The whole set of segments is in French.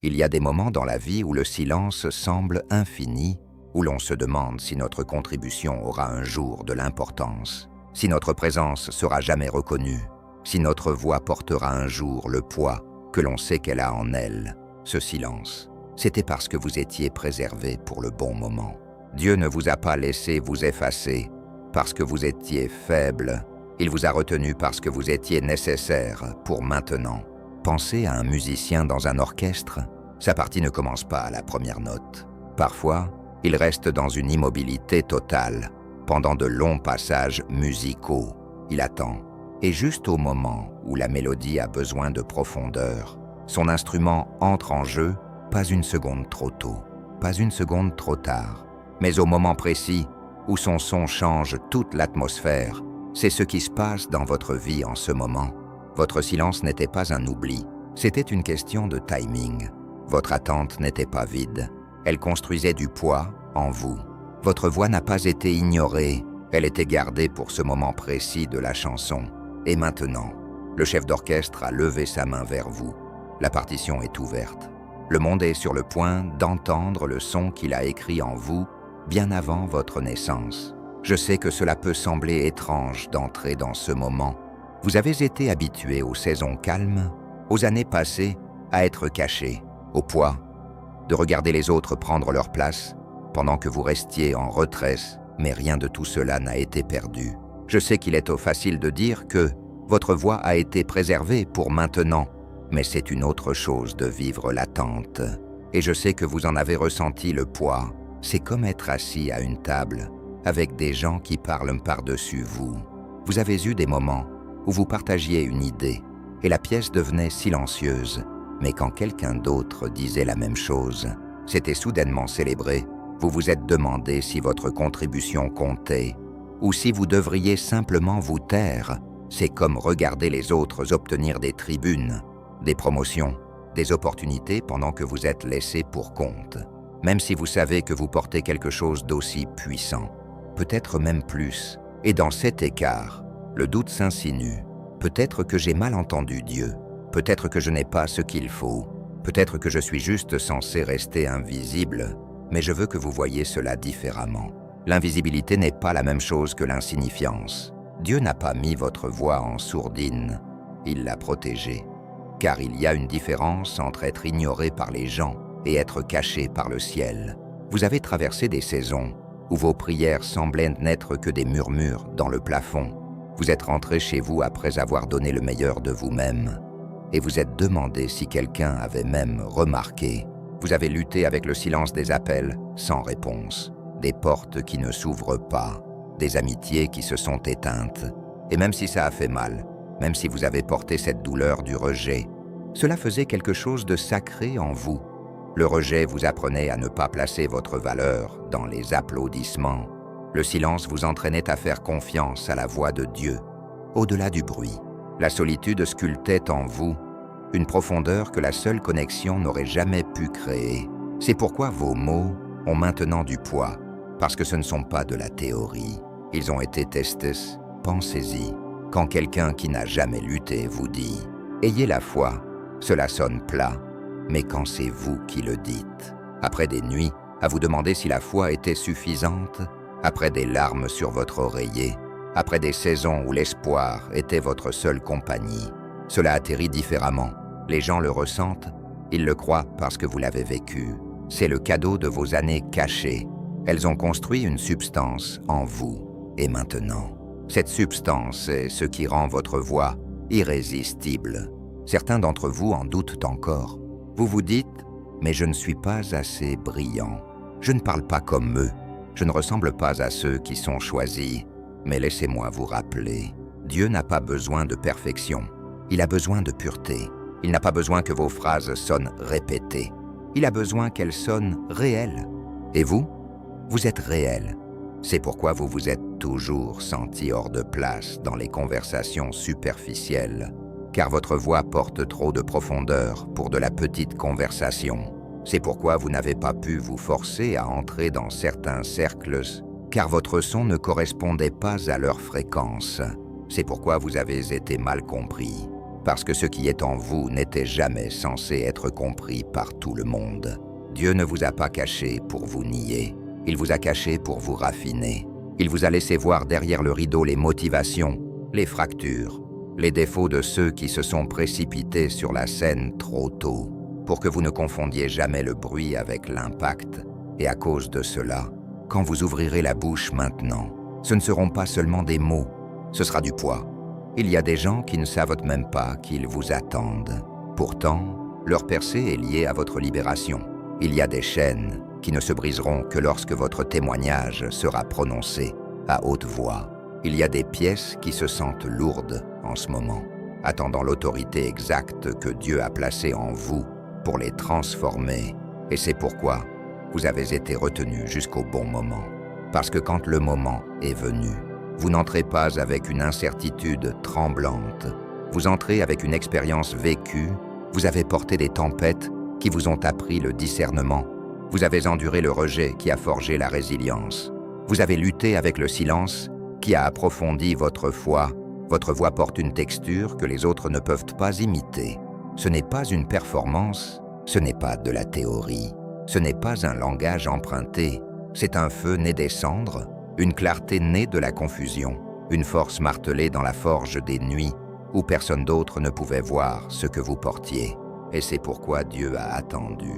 Il y a des moments dans la vie où le silence semble infini, où l'on se demande si notre contribution aura un jour de l'importance, si notre présence sera jamais reconnue, si notre voix portera un jour le poids que l'on sait qu'elle a en elle. Ce silence, c'était parce que vous étiez préservé pour le bon moment. Dieu ne vous a pas laissé vous effacer parce que vous étiez faible. Il vous a retenu parce que vous étiez nécessaire pour maintenant. Pensez à un musicien dans un orchestre. Sa partie ne commence pas à la première note. Parfois, il reste dans une immobilité totale pendant de longs passages musicaux. Il attend. Et juste au moment où la mélodie a besoin de profondeur, son instrument entre en jeu, pas une seconde trop tôt, pas une seconde trop tard. Mais au moment précis où son son change toute l'atmosphère, c'est ce qui se passe dans votre vie en ce moment. Votre silence n'était pas un oubli, c'était une question de timing. Votre attente n'était pas vide, elle construisait du poids en vous. Votre voix n'a pas été ignorée, elle était gardée pour ce moment précis de la chanson. Et maintenant, le chef d'orchestre a levé sa main vers vous. La partition est ouverte. Le monde est sur le point d'entendre le son qu'il a écrit en vous bien avant votre naissance. Je sais que cela peut sembler étrange d'entrer dans ce moment. Vous avez été habitué aux saisons calmes, aux années passées à être caché, au poids, de regarder les autres prendre leur place pendant que vous restiez en retrait, mais rien de tout cela n'a été perdu. Je sais qu'il est facile de dire que votre voix a été préservée pour maintenant, mais c'est une autre chose de vivre l'attente. Et je sais que vous en avez ressenti le poids. C'est comme être assis à une table avec des gens qui parlent par-dessus vous. Vous avez eu des moments où vous partagiez une idée et la pièce devenait silencieuse, mais quand quelqu'un d'autre disait la même chose, c'était soudainement célébré. Vous vous êtes demandé si votre contribution comptait ou si vous devriez simplement vous taire. C'est comme regarder les autres obtenir des tribunes, des promotions, des opportunités pendant que vous êtes laissé pour compte. Même si vous savez que vous portez quelque chose d'aussi puissant, peut-être même plus. Et dans cet écart, le doute s'insinue. Peut-être que j'ai mal entendu Dieu. Peut-être que je n'ai pas ce qu'il faut. Peut-être que je suis juste censé rester invisible. Mais je veux que vous voyiez cela différemment. L'invisibilité n'est pas la même chose que l'insignifiance. Dieu n'a pas mis votre voix en sourdine. Il l'a protégée. Car il y a une différence entre être ignoré par les gens et être caché par le ciel. Vous avez traversé des saisons où vos prières semblaient n'être que des murmures dans le plafond. Vous êtes rentré chez vous après avoir donné le meilleur de vous-même et vous êtes demandé si quelqu'un avait même remarqué. Vous avez lutté avec le silence des appels sans réponse, des portes qui ne s'ouvrent pas, des amitiés qui se sont éteintes. Et même si ça a fait mal, même si vous avez porté cette douleur du rejet, cela faisait quelque chose de sacré en vous. Le rejet vous apprenait à ne pas placer votre valeur dans les applaudissements. Le silence vous entraînait à faire confiance à la voix de Dieu, au-delà du bruit. La solitude sculptait en vous une profondeur que la seule connexion n'aurait jamais pu créer. C'est pourquoi vos mots ont maintenant du poids, parce que ce ne sont pas de la théorie. Ils ont été testés. Pensez-y. Quand quelqu'un qui n'a jamais lutté vous dit « Ayez la foi », cela sonne plat. Mais quand c'est vous qui le dites, après des nuits à vous demander si la foi était suffisante, après des larmes sur votre oreiller, après des saisons où l'espoir était votre seule compagnie, cela atterrit différemment. Les gens le ressentent, ils le croient parce que vous l'avez vécu. C'est le cadeau de vos années cachées. Elles ont construit une substance en vous. Et maintenant, cette substance est ce qui rend votre voix irrésistible. Certains d'entre vous en doutent encore. Vous vous dites « Mais je ne suis pas assez brillant. Je ne parle pas comme eux. Je ne ressemble pas à ceux qui sont choisis. » Mais laissez-moi vous rappeler, Dieu n'a pas besoin de perfection. Il a besoin de pureté. Il n'a pas besoin que vos phrases sonnent répétées. Il a besoin qu'elles sonnent réelles. Et vous êtes réel. C'est pourquoi vous vous êtes toujours senti hors de place dans les conversations superficielles. Car votre voix porte trop de profondeur pour de la petite conversation. C'est pourquoi vous n'avez pas pu vous forcer à entrer dans certains cercles, car votre son ne correspondait pas à leur fréquence. C'est pourquoi vous avez été mal compris. parce que ce qui est en vous n'était jamais censé être compris par tout le monde. Dieu ne vous a pas caché pour vous nier, il vous a caché pour vous raffiner. Il vous a laissé voir derrière le rideau les motivations, les fractures, les défauts de ceux qui se sont précipités sur la scène trop tôt, pour que vous ne confondiez jamais le bruit avec l'impact. Et à cause de cela, quand vous ouvrirez la bouche maintenant, ce ne seront pas seulement des mots, ce sera du poids. Il y a des gens qui ne savent même pas qu'ils vous attendent. Pourtant, leur percée est liée à votre libération. Il y a des chaînes qui ne se briseront que lorsque votre témoignage sera prononcé à haute voix. Il y a des pièces qui se sentent lourdes en ce moment, attendant l'autorité exacte que Dieu a placée en vous pour les transformer. Et c'est pourquoi vous avez été retenu jusqu'au bon moment. Parce que quand le moment est venu, vous n'entrez pas avec une incertitude tremblante. Vous entrez avec une expérience vécue. Vous avez porté des tempêtes qui vous ont appris le discernement. Vous avez enduré le rejet qui a forgé la résilience. Vous avez lutté avec le silence qui a approfondi votre foi. Votre voix porte une texture que les autres ne peuvent pas imiter. Ce n'est pas une performance, ce n'est pas de la théorie. Ce n'est pas un langage emprunté. C'est un feu né des cendres, une clarté née de la confusion, une force martelée dans la forge des nuits où personne d'autre ne pouvait voir ce que vous portiez. Et c'est pourquoi Dieu a attendu.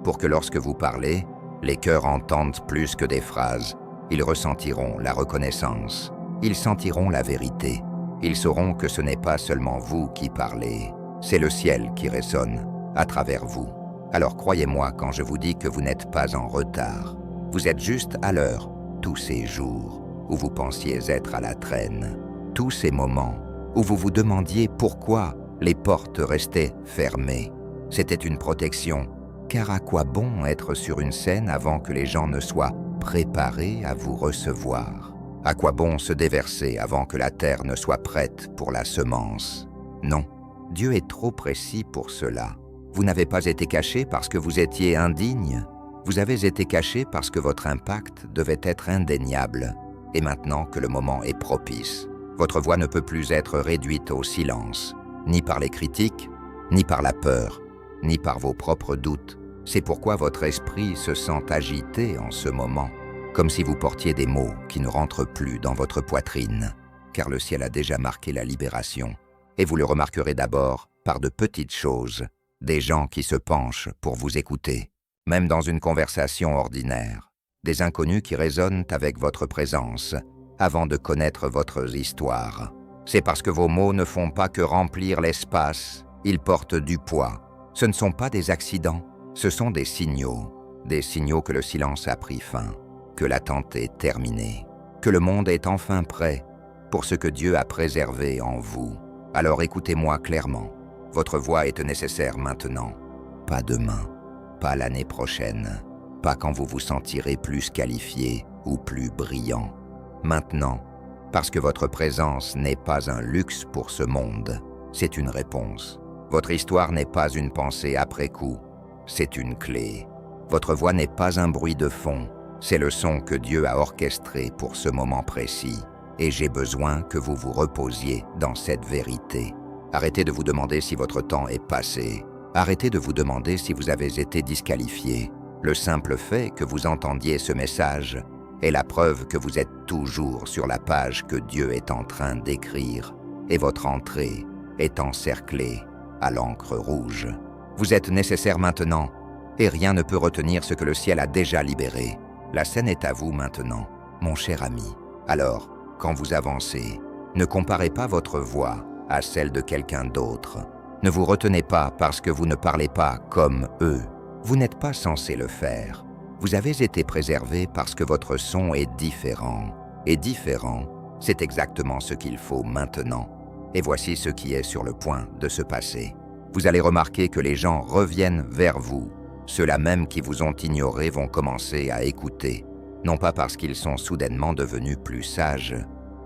Pour que lorsque vous parlez, les cœurs entendent plus que des phrases. Ils ressentiront la reconnaissance. Ils sentiront la vérité. Ils sauront que ce n'est pas seulement vous qui parlez. C'est le ciel qui résonne à travers vous. Alors croyez-moi quand je vous dis que vous n'êtes pas en retard. Vous êtes juste à l'heure. Tous ces jours où vous pensiez être à la traîne. Tous ces moments où vous vous demandiez pourquoi les portes restaient fermées. C'était une protection, car à quoi bon être sur une scène avant que les gens ne soient préparés à vous recevoir? À quoi bon se déverser avant que la terre ne soit prête pour la semence? Non, Dieu est trop précis pour cela. Vous n'avez pas été caché parce que vous étiez indigne. Vous avez été caché parce que votre impact devait être indéniable. Et maintenant que le moment est propice, votre voix ne peut plus être réduite au silence, ni par les critiques, ni par la peur, ni par vos propres doutes. C'est pourquoi votre esprit se sent agité en ce moment, comme si vous portiez des mots qui ne rentrent plus dans votre poitrine, car le ciel a déjà marqué la libération. Et vous le remarquerez d'abord par de petites choses, des gens qui se penchent pour vous écouter, même dans une conversation ordinaire, des inconnus qui résonnent avec votre présence, avant de connaître votre histoire. C'est parce que vos mots ne font pas que remplir l'espace, ils portent du poids. Ce ne sont pas des accidents, ce sont des signaux que le silence a pris fin, que l'attente est terminée, que le monde est enfin prêt pour ce que Dieu a préservé en vous. Alors écoutez-moi clairement, votre voix est nécessaire maintenant, pas demain, pas l'année prochaine, pas quand vous vous sentirez plus qualifié ou plus brillant. Maintenant, parce que votre présence n'est pas un luxe pour ce monde, c'est une réponse. Votre histoire n'est pas une pensée après coup, c'est une clé. Votre voix n'est pas un bruit de fond, c'est le son que Dieu a orchestré pour ce moment précis. Et j'ai besoin que vous vous reposiez dans cette vérité. Arrêtez de vous demander si votre temps est passé. Arrêtez de vous demander si vous avez été disqualifié. Le simple fait que vous entendiez ce message est la preuve que vous êtes toujours sur la page que Dieu est en train d'écrire, et votre entrée est encerclée à l'encre rouge. Vous êtes nécessaire maintenant, et rien ne peut retenir ce que le ciel a déjà libéré. La scène est à vous maintenant, mon cher ami. Alors, quand vous avancez, ne comparez pas votre voix à celle de quelqu'un d'autre. Ne vous retenez pas parce que vous ne parlez pas comme eux. Vous n'êtes pas censé le faire. Vous avez été préservé parce que votre son est différent. Et différent, c'est exactement ce qu'il faut maintenant. Et voici ce qui est sur le point de se passer. Vous allez remarquer que les gens reviennent vers vous. Ceux-là même qui vous ont ignoré vont commencer à écouter. Non pas parce qu'ils sont soudainement devenus plus sages,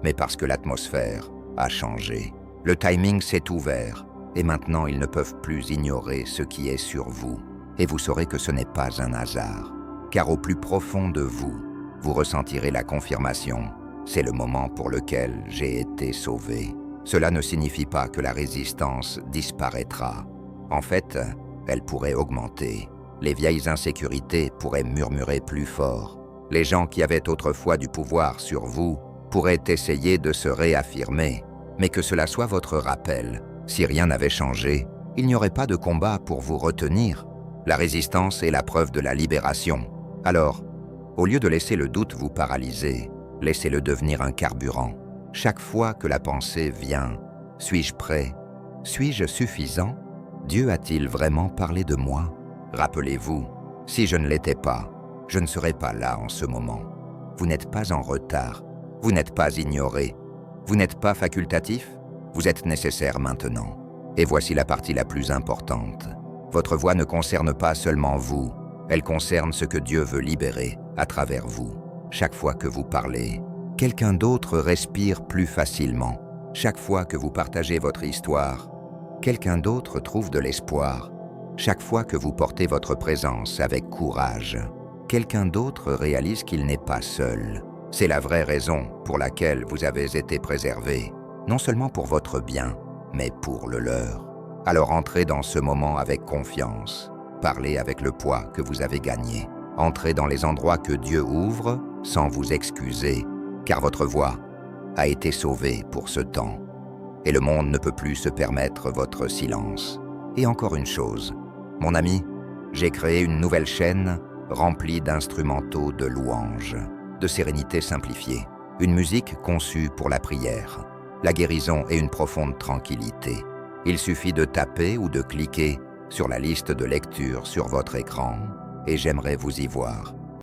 mais parce que l'atmosphère a changé. Le timing s'est ouvert, et maintenant ils ne peuvent plus ignorer ce qui est sur vous. Et vous saurez que ce n'est pas un hasard. Car au plus profond de vous, vous ressentirez la confirmation. C'est le moment pour lequel j'ai été sauvé. Cela ne signifie pas que la résistance disparaîtra. En fait, elle pourrait augmenter. Les vieilles insécurités pourraient murmurer plus fort. Les gens qui avaient autrefois du pouvoir sur vous pourraient essayer de se réaffirmer. Mais que cela soit votre rappel, si rien n'avait changé, il n'y aurait pas de combat pour vous retenir. La résistance est la preuve de la libération. Alors, au lieu de laisser le doute vous paralyser, laissez-le devenir un carburant. Chaque fois que la pensée vient, suis-je prêt? Suis-je suffisant? Dieu a-t-il vraiment parlé de moi? Rappelez-vous, si je ne l'étais pas, je ne serais pas là en ce moment. Vous n'êtes pas en retard, vous n'êtes pas ignoré, vous n'êtes pas facultatif, vous êtes nécessaire maintenant. Et voici la partie la plus importante. Votre voix ne concerne pas seulement vous, elle concerne ce que Dieu veut libérer à travers vous. Chaque fois que vous parlez, quelqu'un d'autre respire plus facilement. Chaque fois que vous partagez votre histoire, quelqu'un d'autre trouve de l'espoir. Chaque fois que vous portez votre présence avec courage, quelqu'un d'autre réalise qu'il n'est pas seul. C'est la vraie raison pour laquelle vous avez été préservé, non seulement pour votre bien, mais pour le leur. Alors entrez dans ce moment avec confiance. Parlez avec le poids que vous avez gagné. Entrez dans les endroits que Dieu ouvre sans vous excuser, car votre voix a été sauvée pour ce temps. Et le monde ne peut plus se permettre votre silence. Et encore une chose, mon ami, j'ai créé une nouvelle chaîne remplie d'instrumentaux de louanges, de sérénité simplifiée, une musique conçue pour la prière, la guérison et une profonde tranquillité. Il suffit de taper ou de cliquer sur la liste de lecture sur votre écran et j'aimerais vous y voir.